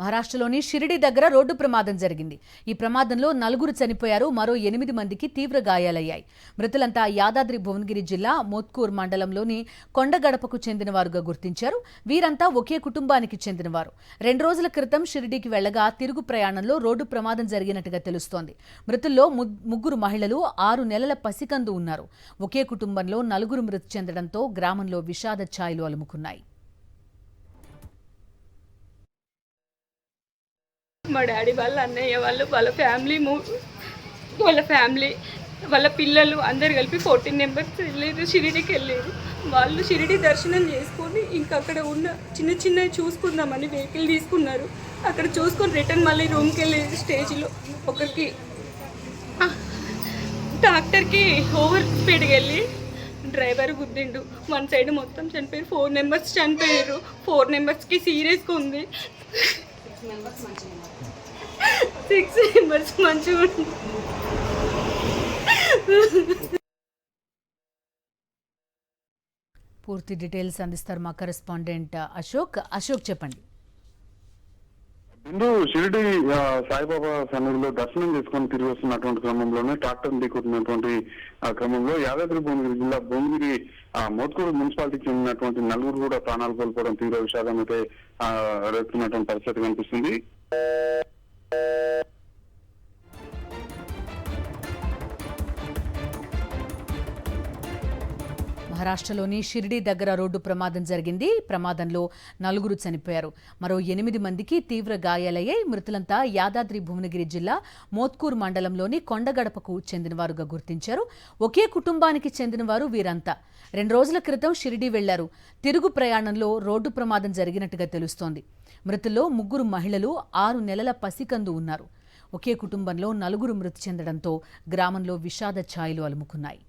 మహారాష్ట్రలోని షిరిడి దగ్గర రోడ్డు ప్రమాదం జరిగింది. ఈ ప్రమాదంలో 4 చనిపోయారు, మరో 8 మందికి తీవ్ర గాయాలయ్యాయి. మృతులంతా యాదాద్రి భువనగిరి జిల్లా మోత్కూర్ మండలంలోని కొండగడపకు చెందినవారుగా గుర్తించారు. వీరంతా ఒకే కుటుంబానికి చెందినవారు. 2 రోజుల క్రితం షిరిడికి వెళ్లగా తిరుగు ప్రయాణంలో రోడ్డు ప్రమాదం జరిగినట్టుగా తెలుస్తోంది. మృతుల్లో 3 మహిళలు, 6 నెలల పసికందు ఉన్నారు. ఒకే కుటుంబంలో 4 మృతి చెందడంతో గ్రామంలో విషాద ఛాయలు అలుముకున్నాయి. మా డాడీ వాళ్ళ అన్నయ్య వాళ్ళు వాళ్ళ ఫ్యామిలీ వాళ్ళ పిల్లలు అందరు కలిపి 14 మెంబర్స్ వెళ్ళారు. షిరిడికి వెళ్ళారు. వాళ్ళు షిరిడి దర్శనం చేసుకొని ఇంకా అక్కడ ఉన్న చిన్న చూసుకుందామని వెహికల్ తీసుకున్నారు. అక్కడ చూసుకొని రిటర్న్ మళ్ళీ రూమ్కి వెళ్ళే స్టేజ్లో ఒకరికి ట్రాక్టర్కి ఓవర్ స్పీడ్కి వెళ్ళి డ్రైవర్ గుద్దిండు. 1 సైడ్ మొత్తం చనిపోయారు. 4 మెంబర్స్ చనిపోయారు. 4 మెంబర్స్కి సీరియస్గా ఉంది. 6 మెంబర్స్ మంచిగా ఉంది. పూర్తి డీటెయిల్స్ అందిస్తారు మా కరెస్పాండెంట్ అశోక్ చెప్పండి. ముందు షిరిడి సాయిబాబా సన్నిధిలో దర్శనం చేసుకొని తిరిగి వస్తున్నటువంటి క్రమంలోనే ట్రాక్టర్ ఢీకొట్టినటువంటి క్రమంలో యాదాద్రి భువనగిరి జిల్లా భువనగిరి మోత్కూరు మున్సిపాలిటీకి చెందినటువంటి 4 కూడా ప్రాణాలు కోల్పోవడం తీవ్ర విషాదం అయితే రేపుతున్నటువంటి పరిస్థితి కనిపిస్తుంది. మహారాష్ట్రలోని షిరిడి దగ్గర రోడ్డు ప్రమాదం జరిగింది. ప్రమాదంలో 4 చనిపోయారు, మరో 8 మందికి తీవ్ర గాయాలయ్యాయి. మృతులంతా యాదాద్రి భువనగిరి జిల్లా మోత్కూర్ మండలంలోని కొండగడపకు చెందినవారుగా గుర్తించారు. ఒకే కుటుంబానికి చెందినవారు వీరంతా. 2 రోజుల క్రితం షిరిడి వెళ్లారు. తిరుగు ప్రయాణంలో రోడ్డు ప్రమాదం జరిగినట్టుగా తెలుస్తోంది. మృతుల్లో 3 మహిళలు, 6 నెలల పసికందు ఉన్నారు. ఒకే కుటుంబంలో 4 మృతి చెందడంతో గ్రామంలో విషాద ఛాయలు అలుముకున్నాయి.